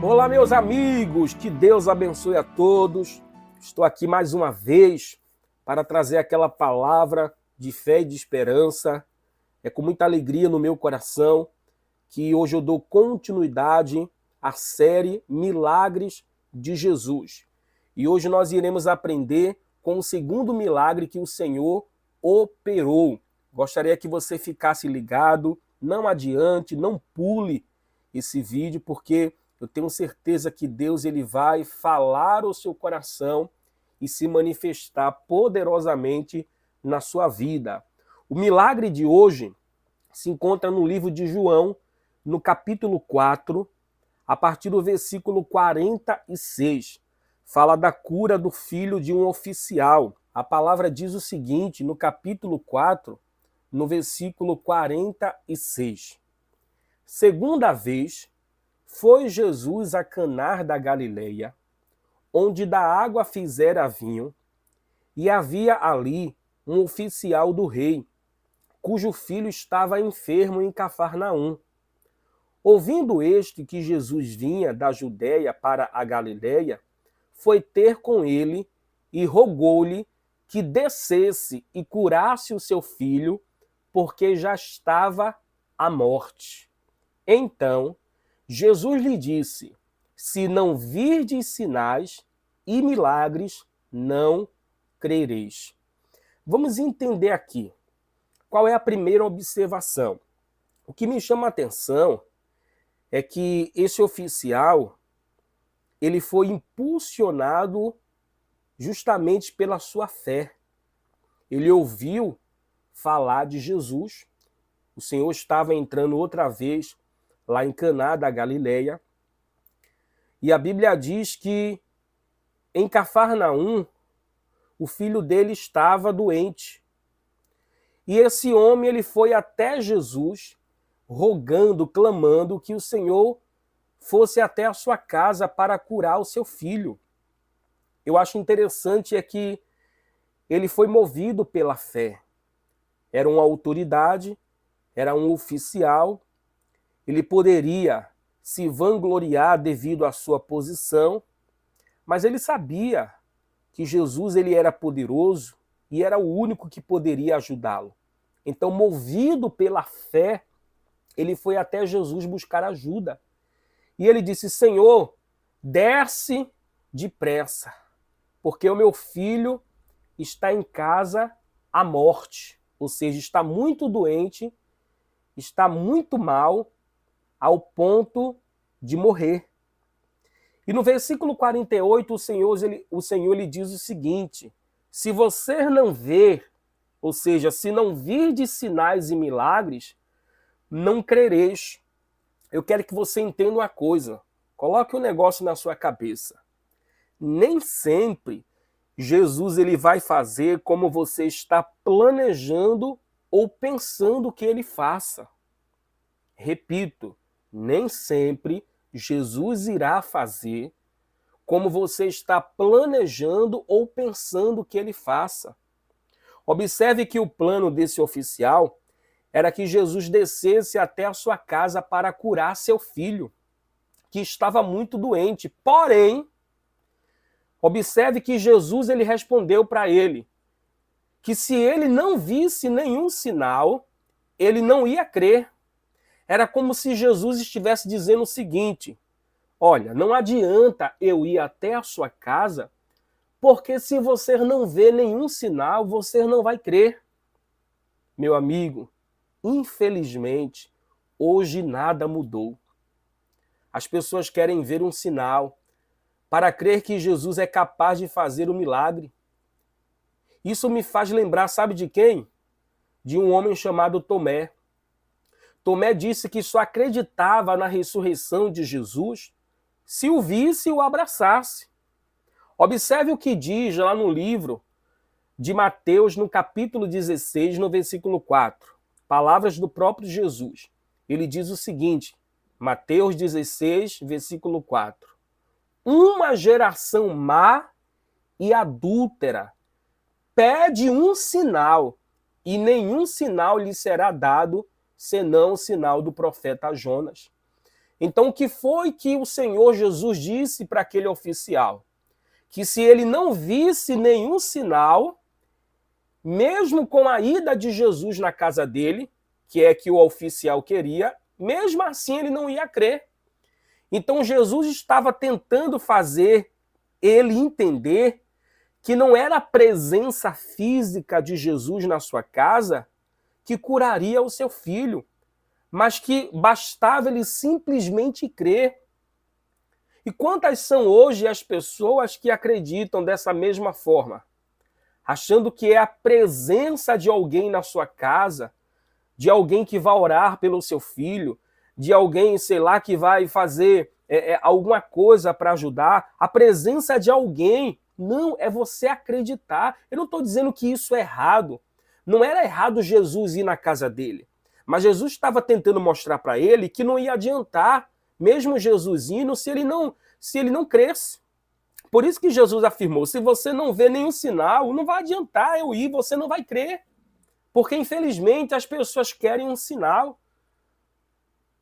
Olá, meus amigos, que Deus abençoe a todos. Estou aqui mais uma vez para trazer aquela palavra de fé e de esperança. É com muita alegria no meu coração que hoje eu dou continuidade à série Milagres de Jesus. E hoje nós iremos aprender com o segundo milagre que o Senhor operou. Gostaria que você ficasse ligado, não adiante, não pule esse vídeo, porque eu tenho certeza que Deus ele vai falar ao seu coração e se manifestar poderosamente na sua vida. O milagre de hoje se encontra no livro de João, no capítulo 4, a partir do versículo 46. Fala da cura do filho de um oficial. A palavra diz o seguinte, no capítulo 4, no versículo 46. Segunda vez, foi Jesus a Caná da Galileia, onde da água fizera vinho, e havia ali um oficial do rei, cujo filho estava enfermo em Cafarnaum. Ouvindo este que Jesus vinha da Judéia para a Galileia, foi ter com ele e rogou-lhe que descesse e curasse o seu filho, porque já estava à morte. Então, Jesus lhe disse: se não virdes sinais e milagres, não crereis. Vamos entender aqui. Qual é a primeira observação? O que me chama a atenção é que esse oficial, ele foi impulsionado justamente pela sua fé. Ele ouviu falar de Jesus. O Senhor estava entrando outra vez lá em Caná da Galileia, e a Bíblia diz que em Cafarnaum o filho dele estava doente. E esse homem ele foi até Jesus, rogando, clamando que o Senhor fosse até a sua casa para curar o seu filho. Eu acho interessante é que ele foi movido pela fé. Era uma autoridade, era um oficial. Ele poderia se vangloriar devido à sua posição, mas ele sabia que Jesus ele era poderoso e era o único que poderia ajudá-lo. Então, movido pela fé, ele foi até Jesus buscar ajuda. E ele disse: Senhor, desce depressa, porque o meu filho está em casa à morte, ou seja, está muito doente, está muito mal, ao ponto de morrer. E no versículo 48, o Senhor lhe diz o seguinte: se você não ver, ou seja, se não vir de sinais e milagres, não crereis. Eu quero que você entenda uma coisa. Coloque um negócio na sua cabeça. Nem sempre Jesus ele vai fazer como você está planejando ou pensando que ele faça. Repito, nem sempre Jesus irá fazer como você está planejando ou pensando que ele faça. Observe que o plano desse oficial era que Jesus descesse até a sua casa para curar seu filho, que estava muito doente. Porém, observe que Jesus ele respondeu para ele que se ele não visse nenhum sinal, ele não ia crer. Era como se Jesus estivesse dizendo o seguinte: olha, não adianta eu ir até a sua casa, porque se você não vê nenhum sinal, você não vai crer. Meu amigo, infelizmente, hoje nada mudou. As pessoas querem ver um sinal para crer que Jesus é capaz de fazer o milagre. Isso me faz lembrar, sabe de quem? De um homem chamado Tomé. Tomé disse que só acreditava na ressurreição de Jesus se o visse e o abraçasse. Observe o que diz lá no livro de Mateus, no capítulo 16, no versículo 4. Palavras do próprio Jesus. Ele diz o seguinte, Mateus 16, versículo 4. Uma geração má e adúltera pede um sinal, e nenhum sinal lhe será dado, senão o sinal do profeta Jonas. Então, o que foi que o Senhor Jesus disse para aquele oficial? Que se ele não visse nenhum sinal, mesmo com a ida de Jesus na casa dele, que é que o oficial queria, mesmo assim ele não ia crer. Então Jesus estava tentando fazer ele entender que não era a presença física de Jesus na sua casa que curaria o seu filho, mas que bastava ele simplesmente crer. E quantas são hoje as pessoas que acreditam dessa mesma forma? Achando que é a presença de alguém na sua casa, de alguém que vai orar pelo seu filho, de alguém, sei lá, que vai fazer alguma coisa para ajudar, a presença de alguém. Não, é você acreditar. Eu não estou dizendo que isso é errado. Não era errado Jesus ir na casa dele. Mas Jesus estava tentando mostrar para ele que não ia adiantar, mesmo Jesus indo, se ele não cresce. Por isso que Jesus afirmou, se você não vê nenhum sinal, não vai adiantar eu ir, você não vai crer. Porque, infelizmente, as pessoas querem um sinal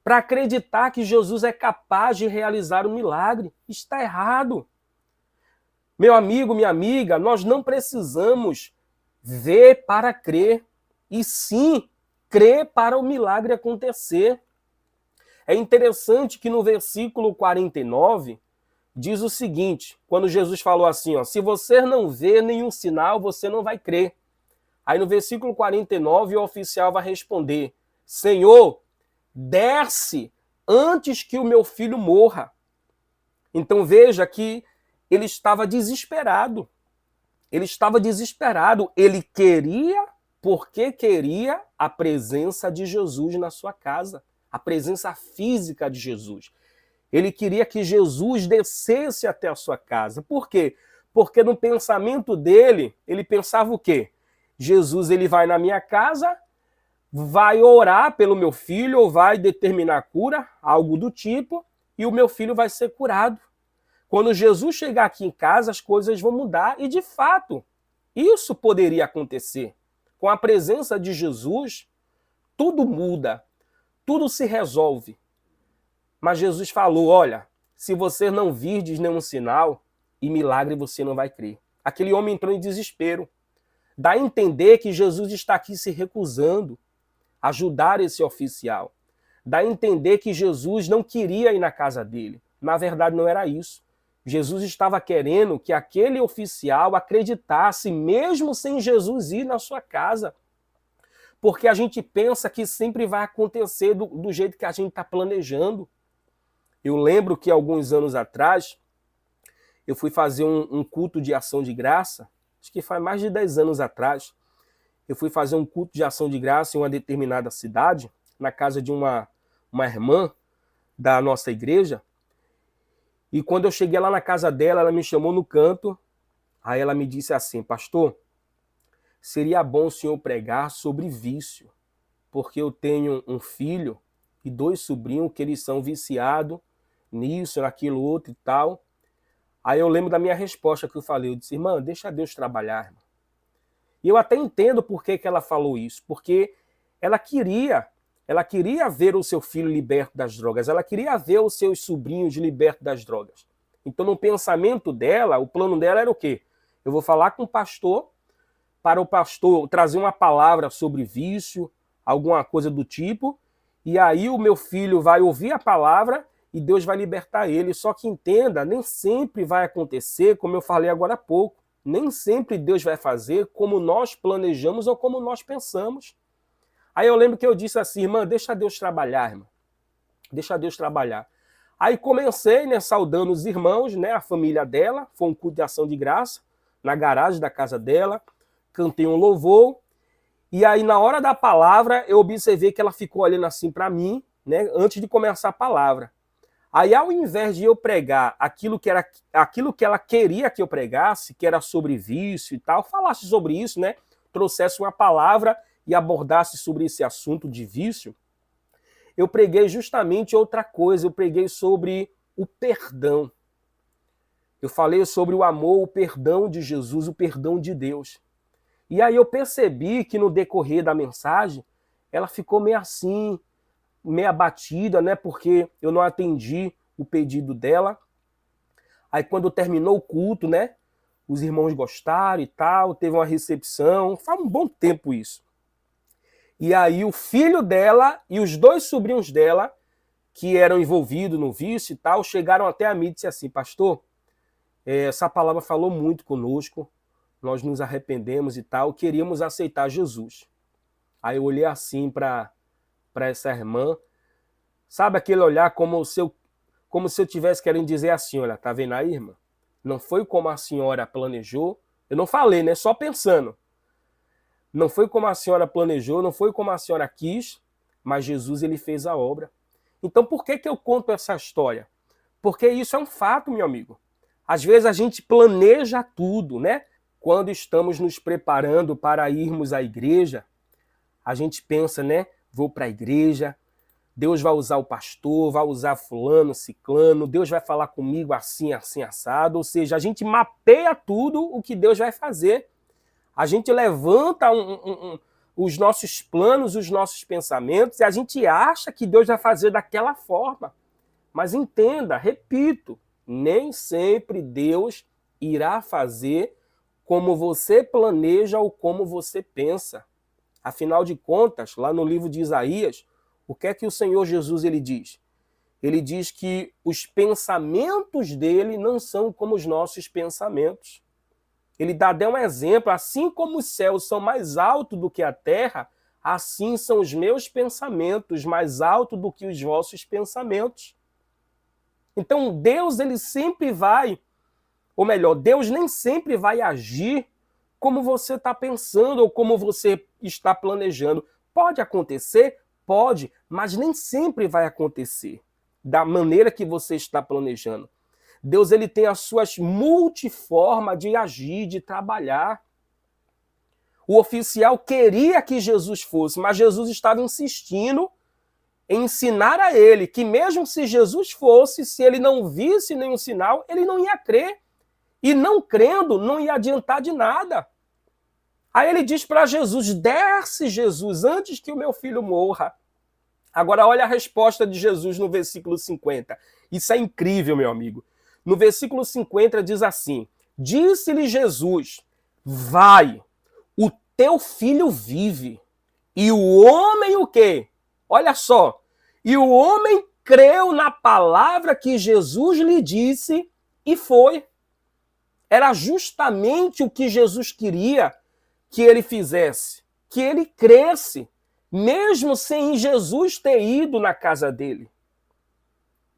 para acreditar que Jesus é capaz de realizar um milagre. Está errado. Meu amigo, minha amiga, nós não precisamos ver para crer, e sim crer para o milagre acontecer. É interessante que no versículo 49 diz o seguinte, quando Jesus falou assim, ó, se você não vê nenhum sinal, você não vai crer. Aí no versículo 49 o oficial vai responder, Senhor, desce antes que o meu filho morra. Então veja que ele estava desesperado. Ele estava desesperado. Ele queria, porque queria a presença de Jesus na sua casa. A presença física de Jesus. Ele queria que Jesus descesse até a sua casa. Por quê? Porque no pensamento dele, ele pensava o quê? Jesus ele vai na minha casa, vai orar pelo meu filho, ou vai determinar a cura, algo do tipo, e o meu filho vai ser curado. Quando Jesus chegar aqui em casa, as coisas vão mudar, e de fato, isso poderia acontecer. Com a presença de Jesus, tudo muda, tudo se resolve. Mas Jesus falou, olha, se você não virdes nenhum sinal, e milagre você não vai crer. Aquele homem entrou em desespero. Dá a entender que Jesus está aqui se recusando a ajudar esse oficial. Dá a entender que Jesus não queria ir na casa dele. Na verdade, não era isso. Jesus estava querendo que aquele oficial acreditasse, mesmo sem Jesus ir na sua casa. Porque a gente pensa que sempre vai acontecer do jeito que a gente está planejando. Eu lembro que alguns anos atrás, eu fui fazer um culto de ação de graça, acho que faz mais de 10 anos atrás, eu fui fazer um culto de ação de graça em uma determinada cidade, na casa de uma irmã da nossa igreja, e quando eu cheguei lá na casa dela, ela me chamou no canto, aí ela me disse assim, pastor, seria bom o senhor pregar sobre vício, porque eu tenho um filho e 2 sobrinhos que eles são viciados nisso, naquilo outro e tal. Aí eu lembro da minha resposta que eu falei, eu disse, irmã, deixa Deus trabalhar, irmã. E eu até entendo por que ela falou isso, porque ela queria ver o seu filho liberto das drogas, ela queria ver os seus sobrinhos libertos das drogas. Então no pensamento dela, o plano dela era o quê? Eu vou falar com o pastor, para o pastor trazer uma palavra sobre vício, alguma coisa do tipo, e aí o meu filho vai ouvir a palavra e Deus vai libertar ele. Só que entenda, nem sempre vai acontecer, como eu falei agora há pouco. Nem sempre Deus vai fazer como nós planejamos ou como nós pensamos. Aí eu lembro que eu disse assim, irmã, deixa Deus trabalhar, irmã. Deixa Deus trabalhar. Aí comecei, né, saudando os irmãos, né, a família dela. Foi um culto de ação de graça, na garagem da casa dela. Cantei um louvor. E aí, na hora da palavra, eu observei que ela ficou olhando assim para mim, né, antes de começar a palavra. Aí, ao invés de eu pregar aquilo que ela queria que eu pregasse, que era sobre vício e tal, falasse sobre isso, né? Trouxesse uma palavra e abordasse sobre esse assunto de vício, eu preguei justamente outra coisa, eu preguei sobre o perdão. Eu falei sobre o amor, o perdão de Jesus, o perdão de Deus. E aí eu percebi que no decorrer da mensagem, ela ficou meio assim, meio abatida, né? Porque eu não atendi o pedido dela. Aí quando terminou o culto, né? Os irmãos gostaram e tal, teve uma recepção. Faz um bom tempo isso. E aí o filho dela e os 2 sobrinhos dela, que eram envolvidos no vício e tal, chegaram até a mim e disseram assim, pastor, essa palavra falou muito conosco, nós nos arrependemos e tal, queríamos aceitar Jesus. Aí eu olhei assim para essa irmã, sabe aquele olhar como se eu tivesse querendo dizer assim, olha, tá vendo aí, irmã? Não foi como a senhora planejou, eu não falei, né? Só pensando. Não foi como a senhora planejou, não foi como a senhora quis, mas Jesus ele fez a obra. Então por que eu conto essa história? Porque isso é um fato, meu amigo. Às vezes a gente planeja tudo, né? Quando estamos nos preparando para irmos à igreja, a gente pensa, né? Vou para a igreja, Deus vai usar o pastor, vai usar fulano, ciclano, Deus vai falar comigo assim, assim, assado. Ou seja, a gente mapeia tudo o que Deus vai fazer. A gente levanta os nossos planos, os nossos pensamentos, e a gente acha que Deus vai fazer daquela forma. Mas entenda, repito, nem sempre Deus irá fazer como você planeja ou como você pensa. Afinal de contas, lá no livro de Isaías, o que é que o Senhor Jesus ele diz? Ele diz que os pensamentos dele não são como os nossos pensamentos. Ele dá até um exemplo, assim como os céus são mais altos do que a terra, assim são os meus pensamentos mais altos do que os vossos pensamentos. Então Deus ele sempre vai, ou melhor, Deus nem sempre vai agir como você está pensando ou como você está planejando. Pode acontecer? Pode, mas nem sempre vai acontecer da maneira que você está planejando. Deus ele tem as suas multiformas de agir, de trabalhar. O oficial queria que Jesus fosse, mas Jesus estava insistindo em ensinar a ele que mesmo se Jesus fosse, se ele não visse nenhum sinal, ele não ia crer. E não crendo, não ia adiantar de nada. Aí ele diz para Jesus, desce Jesus, antes que o meu filho morra. Agora olha a resposta de Jesus no versículo 50. Isso é incrível, meu amigo. No versículo 50 diz assim, disse-lhe Jesus, vai, o teu filho vive. E o homem o quê? Olha só. E o homem creu na palavra que Jesus lhe disse e foi. Era justamente o que Jesus queria que ele fizesse, que ele cresce, mesmo sem Jesus ter ido na casa dele.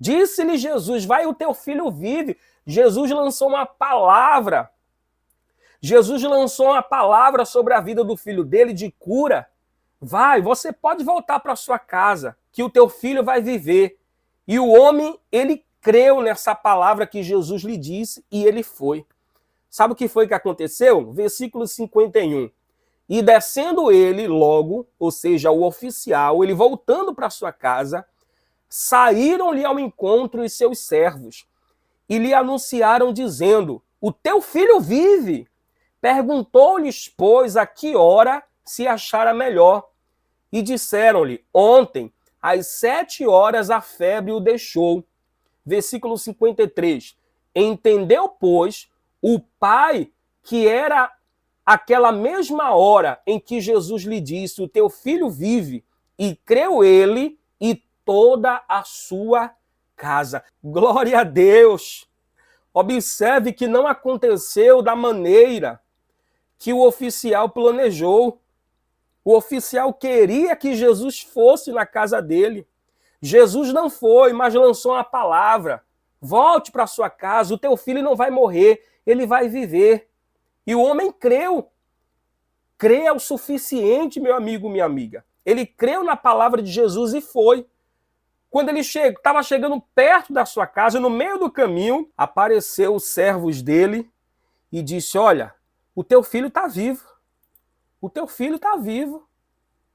Disse-lhe Jesus, vai, o teu filho vive. Jesus lançou uma palavra. Jesus lançou uma palavra sobre a vida do filho dele de cura. Vai, você pode voltar para sua casa, que o teu filho vai viver. E o homem, ele creu nessa palavra que Jesus lhe disse e ele foi. Sabe o que foi que aconteceu? Versículo 51. E descendo ele logo, ou seja, o oficial, ele voltando para sua casa, saíram-lhe ao encontro os seus servos e lhe anunciaram dizendo, o teu filho vive. Perguntou-lhes, pois, a que hora se achara melhor. E disseram-lhe, ontem, às 7 horas, a febre o deixou. Versículo 53. Entendeu, pois, o pai que era aquela mesma hora em que Jesus lhe disse, o teu filho vive, e creu ele e toda a sua casa. Glória a Deus! Observe que não aconteceu da maneira que o oficial planejou. O oficial queria que Jesus fosse na casa dele. Jesus não foi, mas lançou uma palavra. Volte para sua casa, o teu filho não vai morrer, ele vai viver. E o homem creu. Crê o suficiente, meu amigo, minha amiga. Ele creu na palavra de Jesus e foi. Quando ele estava chegando perto da sua casa, no meio do caminho, apareceu os servos dele e disse, olha, o teu filho está vivo. O teu filho está vivo.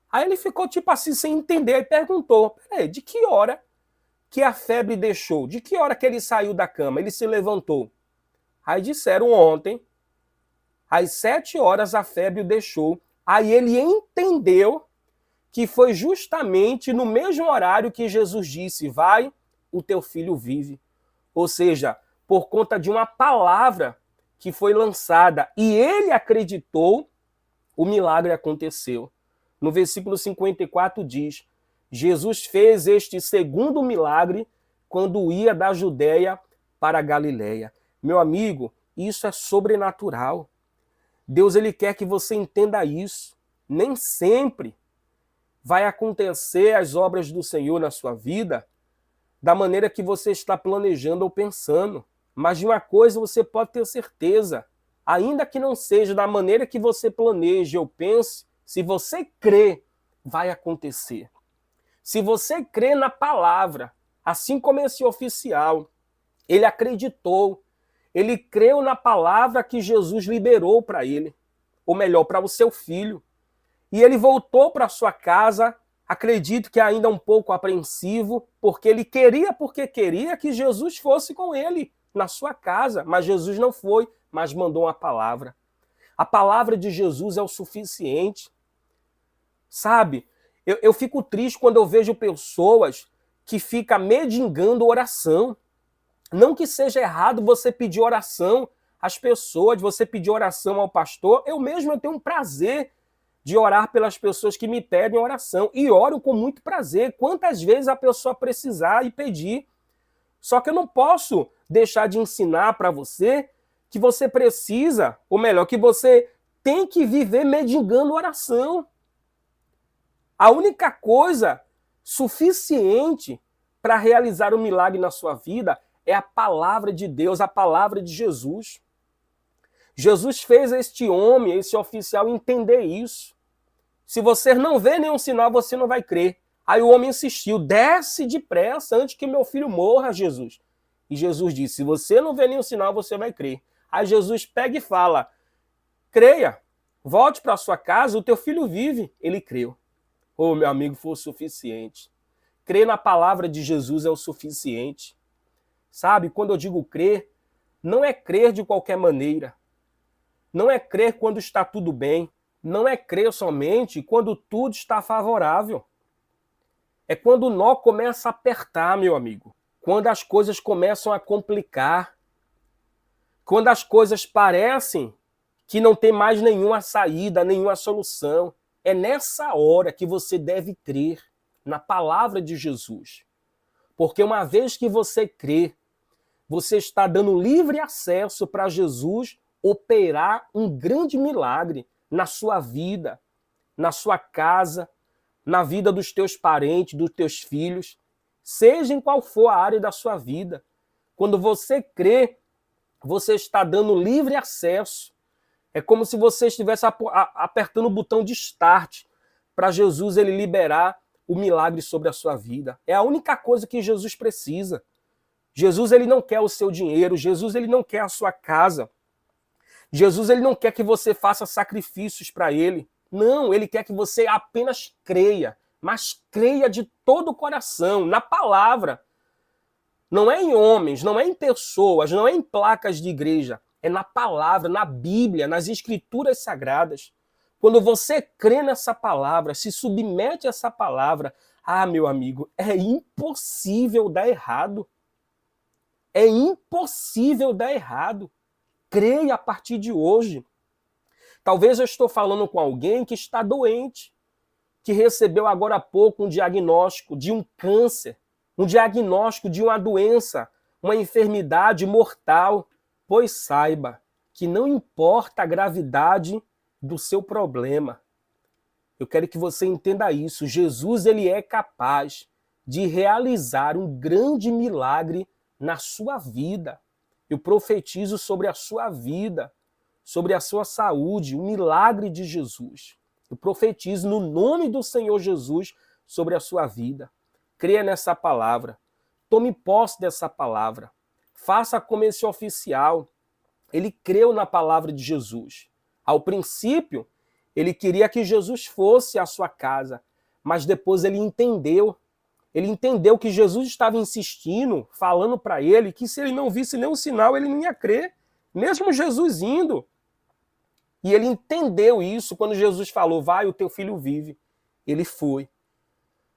Aí ele ficou tipo assim, sem entender, e perguntou, peraí, de que hora que a febre deixou? De que hora que ele saiu da cama? Ele se levantou. Aí disseram ontem, às 7 horas a febre o deixou. Aí ele entendeu que foi justamente no mesmo horário que Jesus disse: vai, o teu filho vive. Ou seja, por conta de uma palavra que foi lançada e ele acreditou, o milagre aconteceu. No versículo 54 diz: Jesus fez este segundo milagre quando ia da Judéia para a Galiléia. Meu amigo, isso é sobrenatural. Deus ele quer que você entenda isso. Nem sempre vai acontecer as obras do Senhor na sua vida da maneira que você está planejando ou pensando. Mas de uma coisa você pode ter certeza, ainda que não seja da maneira que você planeje ou pense, se você crê, vai acontecer. Se você crê na palavra, assim como esse oficial, ele acreditou, ele creu na palavra que Jesus liberou para ele, ou melhor, para o seu filho. E ele voltou para sua casa, acredito que ainda um pouco apreensivo, porque queria que Jesus fosse com ele na sua casa, mas Jesus não foi, mas mandou uma palavra. A palavra de Jesus é o suficiente. Sabe, eu fico triste quando eu vejo pessoas que ficam mendigando oração. Não que seja errado você pedir oração às pessoas, você pedir oração ao pastor. Eu mesmo tenho um prazer de orar pelas pessoas que me pedem oração. E oro com muito prazer, quantas vezes a pessoa precisar e pedir. Só que eu não posso deixar de ensinar para você que você precisa, ou melhor, que você tem que viver mendigando oração. A única coisa suficiente para realizar um milagre na sua vida é a palavra de Deus, a palavra de Jesus. Jesus fez este homem, esse oficial, entender isso. Se você não vê nenhum sinal, você não vai crer. Aí o homem insistiu: desce depressa antes que meu filho morra, Jesus. E Jesus disse: se você não vê nenhum sinal, você vai crer. Aí Jesus pega e fala: creia, volte para sua casa, o teu filho vive. Ele creu. Oh, meu amigo, foi o suficiente. Crer na palavra de Jesus é o suficiente. Sabe, quando eu digo crer, não é crer de qualquer maneira. Não é crer quando está tudo bem. Não é crer somente quando tudo está favorável. É quando o nó começa a apertar, meu amigo. Quando as coisas começam a complicar. Quando as coisas parecem que não tem mais nenhuma saída, nenhuma solução. É nessa hora que você deve crer na palavra de Jesus. Porque uma vez que você crê, você está dando livre acesso para Jesus operar um grande milagre na sua vida, na sua casa, na vida dos teus parentes, dos teus filhos, seja em qual for a área da sua vida. Quando você crê, você está dando livre acesso. É como se você estivesse apertando o botão de start para Jesus ele liberar o milagre sobre a sua vida. É a única coisa que Jesus precisa. Jesus ele não quer o seu dinheiro, Jesus ele não quer a sua casa. Jesus ele não quer que você faça sacrifícios para ele. Não, ele quer que você apenas creia, mas creia de todo o coração, na palavra. Não é em homens, não é em pessoas, não é em placas de igreja. É na palavra, na Bíblia, nas escrituras sagradas. Quando você crê nessa palavra, se submete a essa palavra, meu amigo, é impossível dar errado. É impossível dar errado. Creia a partir de hoje. Talvez eu estou falando com alguém que está doente, que recebeu agora há pouco um diagnóstico de um câncer, um diagnóstico de uma doença, uma enfermidade mortal. Pois saiba que não importa a gravidade do seu problema. Eu quero que você entenda isso. Jesus ele é capaz de realizar um grande milagre na sua vida. Eu profetizo sobre a sua vida, sobre a sua saúde, o milagre de Jesus. Eu profetizo no nome do Senhor Jesus sobre a sua vida. Creia nessa palavra. Tome posse dessa palavra. Faça como esse oficial. Ele creu na palavra de Jesus. Ao princípio, ele queria que Jesus fosse à sua casa, mas depois ele entendeu. Ele entendeu que Jesus estava insistindo, falando para ele que se ele não visse nenhum sinal, ele não ia crer, mesmo Jesus indo. E ele entendeu isso quando Jesus falou: vai, o teu filho vive. Ele foi.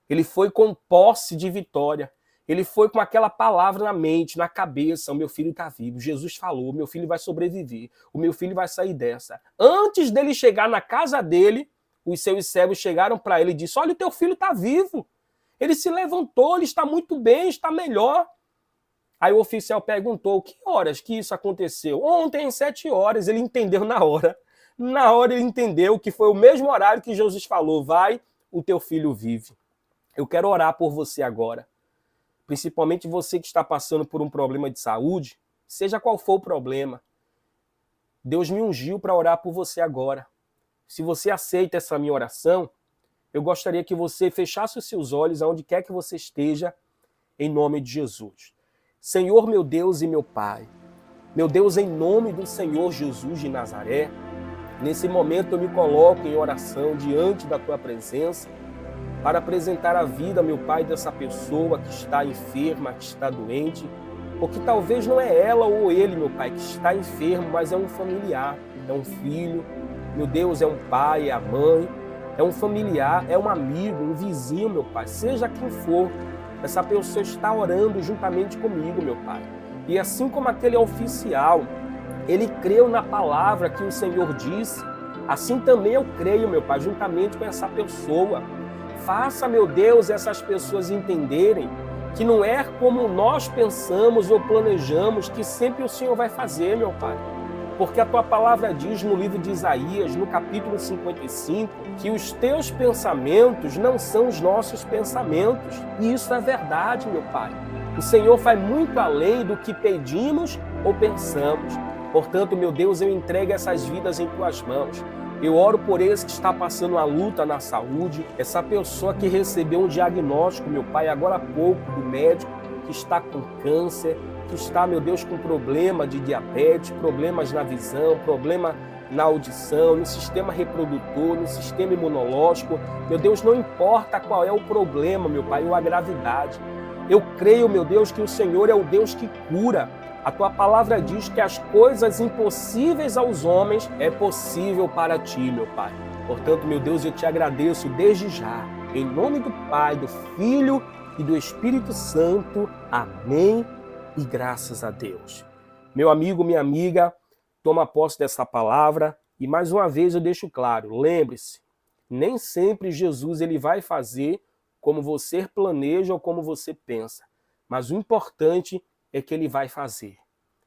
Ele foi com posse de vitória. Ele foi com aquela palavra na mente, na cabeça: o meu filho está vivo. Jesus falou: o meu filho vai sobreviver. O meu filho vai sair dessa. Antes dele chegar na casa dele, os seus servos chegaram para ele e disseram: olha, o teu filho está vivo. Ele se levantou, ele está muito bem, está melhor. Aí o oficial perguntou: que horas que isso aconteceu? Ontem, às 7 horas. Ele entendeu na hora. Na hora ele entendeu que foi o mesmo horário que Jesus falou: vai, o teu filho vive. Eu quero orar por você agora. Principalmente você que está passando por um problema de saúde, seja qual for o problema. Deus me ungiu para orar por você agora. Se você aceita essa minha oração, eu gostaria que você fechasse os seus olhos aonde quer que você esteja, em nome de Jesus. Senhor, meu Deus e meu Pai, meu Deus, em nome do Senhor Jesus de Nazaré, nesse momento eu me coloco em oração diante da Tua presença, para apresentar a vida, meu Pai, dessa pessoa que está enferma, que está doente, ou que talvez não é ela ou ele, meu Pai, que está enfermo, mas é um familiar, é um filho, meu Deus, é um pai, é a mãe, é um familiar, é um amigo, um vizinho, meu Pai, seja quem for, essa pessoa está orando juntamente comigo, meu Pai. E assim como aquele oficial, ele creu na palavra que o Senhor disse, assim também eu creio, meu Pai, juntamente com essa pessoa. Faça, meu Deus, essas pessoas entenderem que não é como nós pensamos ou planejamos que sempre o Senhor vai fazer, meu Pai. Porque a Tua palavra diz no livro de Isaías, no capítulo 55, que os Teus pensamentos não são os nossos pensamentos. E isso é verdade, meu Pai. O Senhor vai muito além do que pedimos ou pensamos. Portanto, meu Deus, eu entrego essas vidas em Tuas mãos. Eu oro por esse que está passando uma luta na saúde, essa pessoa que recebeu um diagnóstico, meu Pai, agora há pouco, do médico, que está com câncer, que está, meu Deus, com problema de diabetes, problemas na visão, problema na audição, no sistema reprodutor, no sistema imunológico. Meu Deus, não importa qual é o problema, meu Pai, ou a gravidade. Eu creio, meu Deus, que o Senhor é o Deus que cura. A Tua palavra diz que as coisas impossíveis aos homens é possível para Ti, meu Pai. Portanto, meu Deus, eu Te agradeço desde já. Em nome do Pai, do Filho e do Espírito Santo. Amém e graças a Deus. Meu amigo, minha amiga, toma posse dessa palavra e mais uma vez eu deixo claro, lembre-se, nem sempre Jesus ele vai fazer como você planeja ou como você pensa, mas o importante é que ele vai fazer.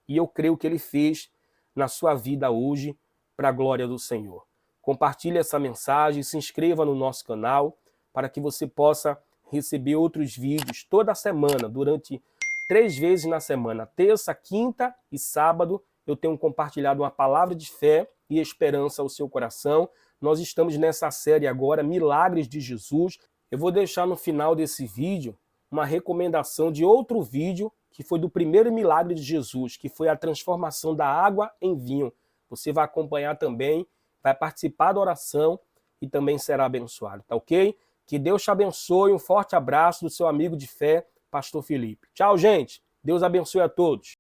E eu creio que ele fez na sua vida hoje, para a glória do Senhor. Compartilhe essa mensagem, se inscreva no nosso canal, para que você possa receber outros vídeos toda semana, durante 3 vezes na semana, terça, quinta e sábado, eu tenho compartilhado uma palavra de fé e esperança ao seu coração. Nós estamos nessa série agora, Milagres de Jesus. Eu vou deixar no final desse vídeo uma recomendação de outro vídeo que foi do primeiro milagre de Jesus, que foi a transformação da água em vinho. Você vai acompanhar também, vai participar da oração e também será abençoado, tá ok? Que Deus te abençoe, um forte abraço do seu amigo de fé, Pastor Felipe. Tchau, gente. Deus abençoe a todos.